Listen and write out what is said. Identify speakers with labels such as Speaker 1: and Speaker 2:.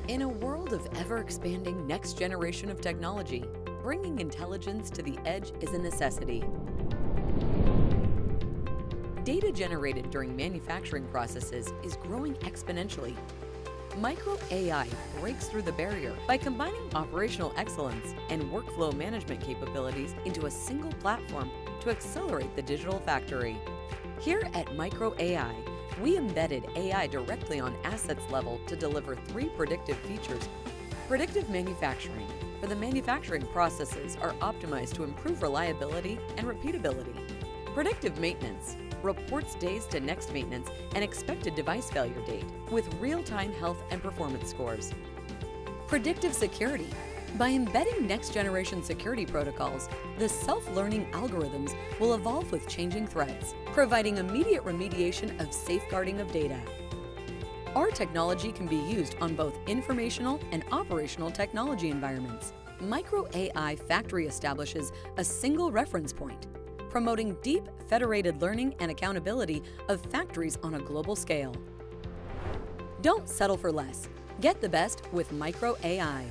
Speaker 1: In a world of ever-expanding next generation of technology, bringing intelligence to the edge is a necessity. Data generated during manufacturing processes is growing exponentially. MicroAI breaks through the barrier by combining operational excellence and workflow management capabilities into a single platform to accelerate the digital factory. Here at MicroAI, we embedded AI directly on assets level to deliver 3 predictive features. Predictive manufacturing, for the manufacturing processes are optimized to improve reliability and repeatability. Predictive maintenance reports days to next maintenance and expected device failure date with real-time health and performance scores. Predictive security. By embedding next-generation security protocols, the self-learning algorithms will evolve with changing threats, providing immediate remediation of safeguarding of data. Our technology can be used on both informational and operational technology environments. MicroAI Factory establishes a single reference point, promoting deep federated learning and accountability of factories on a global scale. Don't settle for less. Get the best with MicroAI.